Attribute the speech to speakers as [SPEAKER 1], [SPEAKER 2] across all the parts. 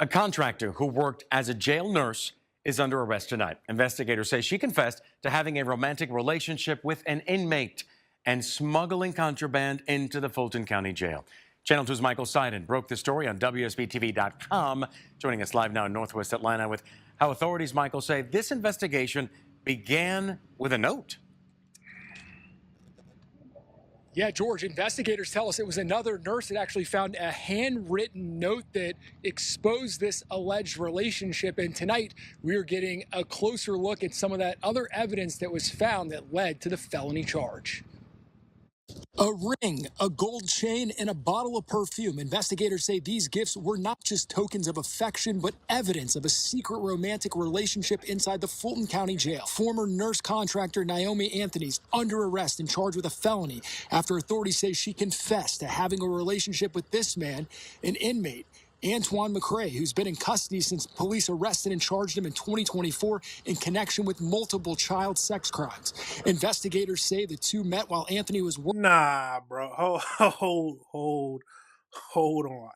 [SPEAKER 1] A contractor who worked as a jail nurse is under arrest tonight. Investigators say she confessed to having a romantic relationship with an inmate and smuggling contraband into the Fulton County Jail. Channel 2's Michael Seiden broke the story on WSBTV.com, joining us live now in Northwest Atlanta with how authorities, Michael, say this investigation began with a note.
[SPEAKER 2] Yeah, George, investigators tell us it was another nurse that actually found a handwritten note that exposed this alleged relationship. And tonight, we are getting a closer look at some of that other evidence that was found that led to the felony charge. A ring, a gold chain, and a bottle of perfume. Investigators say these gifts were not just tokens of affection, but evidence of a secret romantic relationship inside the Fulton County Jail. Former nurse contractor Naomi Anthony's under arrest and charged with a felony after authorities say she confessed to having a relationship with this man, an inmate, Antoine McCrae, who's been in custody since police arrested and charged him in 2024 in connection with multiple child sex crimes. Investigators say the two met while Anthony was working.
[SPEAKER 3] Nah, bro. Hold on.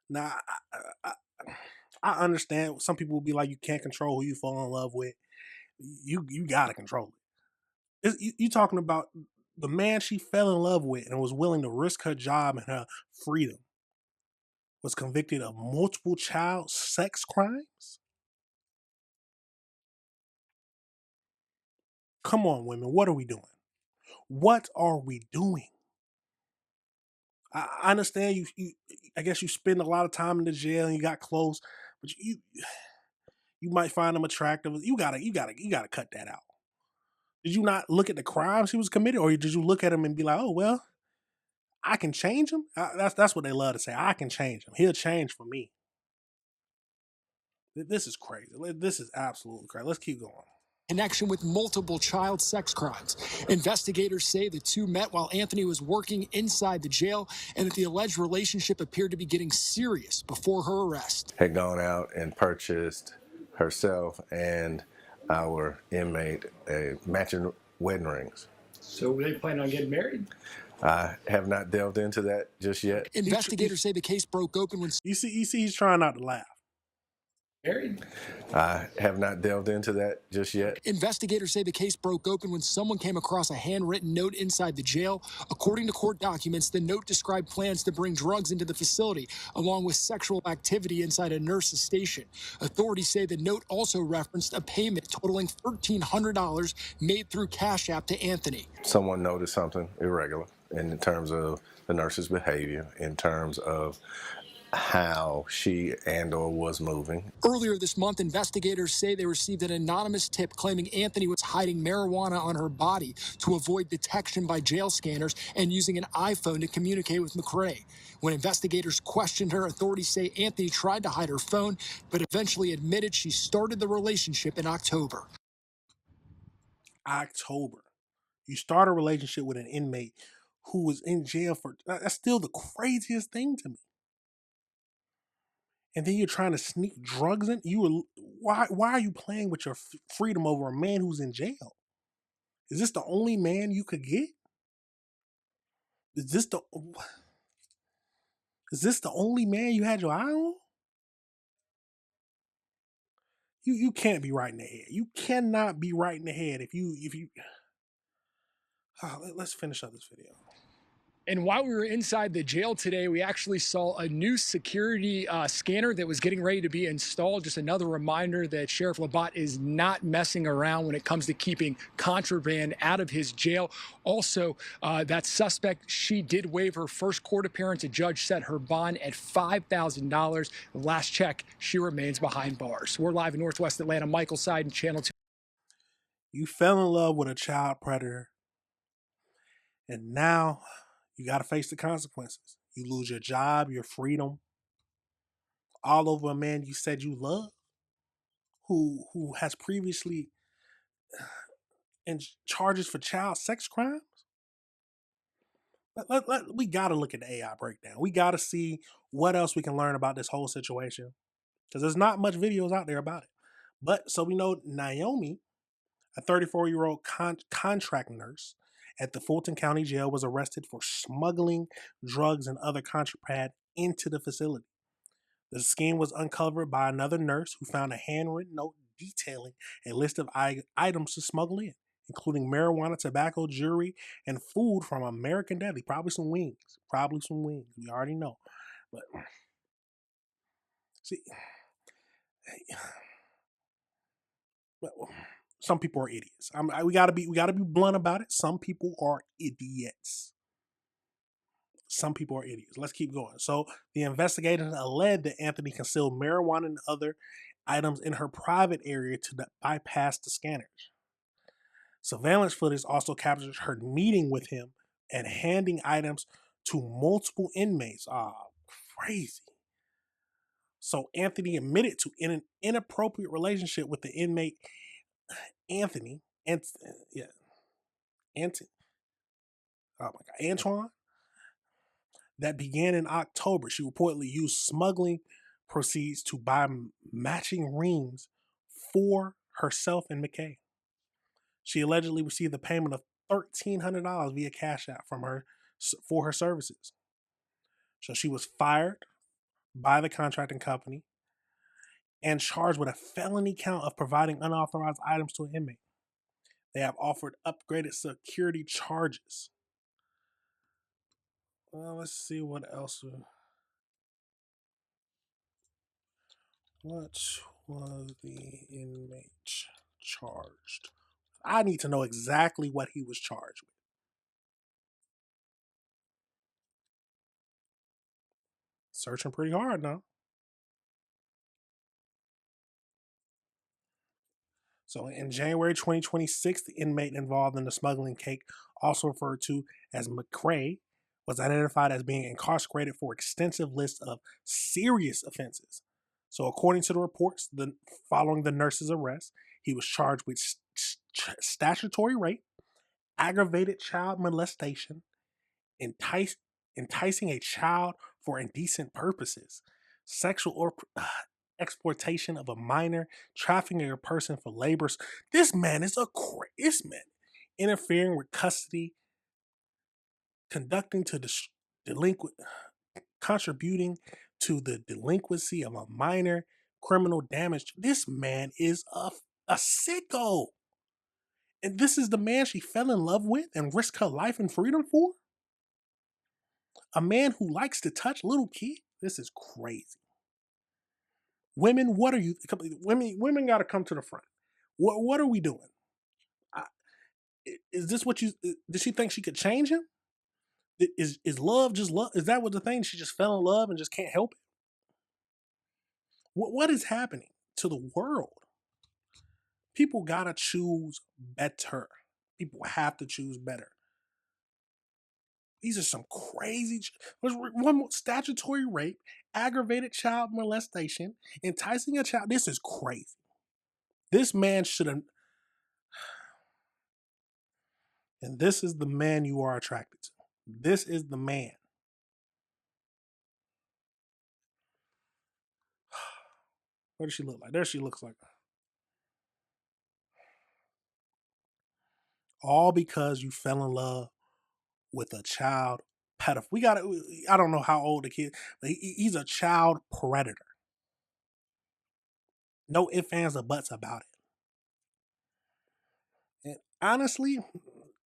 [SPEAKER 3] Nah, I understand. Some people will be like, you can't control who you fall in love with. You gotta control it. You talking about the man she fell in love with and was willing to risk her job and her freedom was convicted of multiple child sex crimes? Come on, women. What are we doing? What are we doing? I understand you. I guess you spend a lot of time in the jail and you got close, but you might find them attractive. You gotta cut that out. Did you not look at the crimes he was committed, or did you look at him and be like, oh well, I can change him? That's what they love to say. I can change him. He'll change for me. This is crazy. This is absolutely crazy. Let's keep going.
[SPEAKER 2] Connection with multiple child sex crimes. Investigators say the two met while Anthony was working inside the jail and that the alleged relationship appeared to be getting serious before her arrest.
[SPEAKER 4] Had gone out and purchased herself and our inmate matching wedding rings.
[SPEAKER 2] So were they planning on getting married?
[SPEAKER 4] I have not delved into that just yet.
[SPEAKER 2] Investigators say the case broke open when
[SPEAKER 3] you see he's trying not to laugh.
[SPEAKER 2] Married?
[SPEAKER 4] I have not delved into that just yet.
[SPEAKER 2] Investigators say the case broke open when someone came across a handwritten note inside the jail. According to court documents, the note described plans to bring drugs into the facility, along with sexual activity inside a nurse's station. Authorities say the note also referenced a payment totaling $1,300 made through Cash App to Anthony.
[SPEAKER 4] Someone noticed something irregular in terms of the nurse's behavior, in terms of how she and/or was moving.
[SPEAKER 2] Earlier this month, investigators say they received an anonymous tip claiming Anthony was hiding marijuana on her body to avoid detection by jail scanners and using an iPhone to communicate with McCrae. When investigators questioned her, authorities say Anthony tried to hide her phone, but eventually admitted she started the relationship in October.
[SPEAKER 3] October. You start a relationship with an inmate who was in jail for, that's still the craziest thing to me. And then you're trying to sneak drugs in. Why are you playing with your freedom over a man who's in jail? Is this the only man you could get? Is this the only man you had your eye on? You can't be right in the head. You cannot be right in the head if you. Let's finish up this video.
[SPEAKER 2] And while we were inside the jail today, we actually saw a new security scanner that was getting ready to be installed. Just another reminder that Sheriff Labatt is not messing around when it comes to keeping contraband out of his jail. Also, that suspect, she did waive her first court appearance. A judge set her bond at $5,000. Last check, she remains behind bars. We're live in Northwest Atlanta. Michael Seiden, Channel 2.
[SPEAKER 3] You fell in love with a child predator, and now you got to face the consequences. You lose your job, your freedom, all over a man you said you love, who has previously in charges for child sex crimes. We got to look at the AI breakdown. We got to see what else we can learn about this whole situation, because there's not much videos out there about it. But so we know Naomi, a 34-year-old contract nurse at the Fulton County Jail, was arrested for smuggling drugs and other contraband into the facility. The scheme was uncovered by another nurse who found a handwritten note detailing a list of items to smuggle in, including marijuana, tobacco, jewelry, and food from American Deli. Probably some wings. Probably some wings. We already know. But see, well, some people are idiots. We gotta be blunt about it. Some people are idiots. Some people are idiots. Let's keep going. So the investigators alleged that Anthony concealed marijuana and other items in her private area to bypass the scanners. Surveillance footage also captures her meeting with him and handing items to multiple inmates. Crazy. So Anthony admitted to an inappropriate relationship with the inmate Anthony, and yeah, Anthony. Oh my God, Antoine. That began in October. She reportedly used smuggling proceeds to buy matching rings for herself and McKay. She allegedly received a payment of $1,300 via Cash App from her for her services. So she was fired by the contracting company and charged with a felony count of providing unauthorized items to an inmate. They have offered upgraded security charges. Well, let's see what else. What was the inmate charged? I need to know exactly what he was charged with. Searching pretty hard now. So in January 2026, the inmate involved in the smuggling cake, also referred to as McCrae, was identified as being incarcerated for extensive list of serious offenses. So according to the reports, following the nurse's arrest, he was charged with statutory rape, aggravated child molestation, enticing a child for indecent purposes, sexual or exploitation of a minor, trafficking a person for labor. This man is this man interfering with custody, conducting to delinquent, contributing to the delinquency of a minor, criminal damage. This man is a sicko. And this is the man she fell in love with and risked her life and freedom for? A man who likes to touch little kids? This is crazy. Women, what are you? Women got to come to the front. What are we doing? Is this what you? Did she think she could change him? Is love just love? Is that what the thing? She just fell in love and just can't help it. What is happening to the world? People gotta choose better. People have to choose better. These are some crazy. One more statutory rape, aggravated child molestation, enticing a child. This is crazy. This man should have. And this is the man you are attracted to. This is the man. What does she look like? There she looks like. All because you fell in love with a child pedophile. I don't know how old the kid, but he's a child predator. No ifs, ands, or buts about it. And honestly,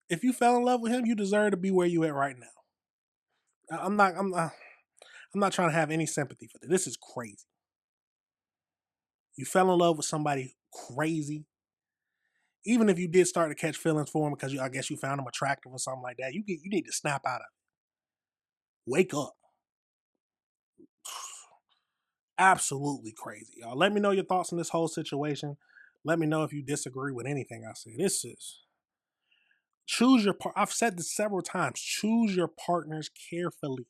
[SPEAKER 3] if you fell in love with him, you deserve to be where you at right now. I'm not trying to have any sympathy for this. This is crazy. You fell in love with somebody crazy. Even if you did start to catch feelings for him because I guess you found him attractive or something like that, you need to snap out of it. Wake up. Absolutely crazy, y'all. Let me know your thoughts on this whole situation. Let me know if you disagree with anything I say. This is choose your part. I've said this several times. Choose your partners carefully.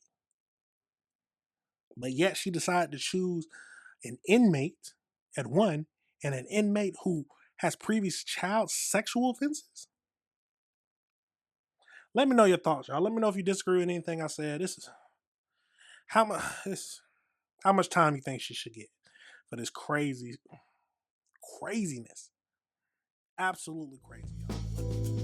[SPEAKER 3] But yet she decided to choose an inmate at one and an inmate who has previous child sexual offenses. Let me know your thoughts, y'all. Let me know if you disagree with anything I said. This is how much time you think she should get for this craziness. Absolutely crazy, y'all.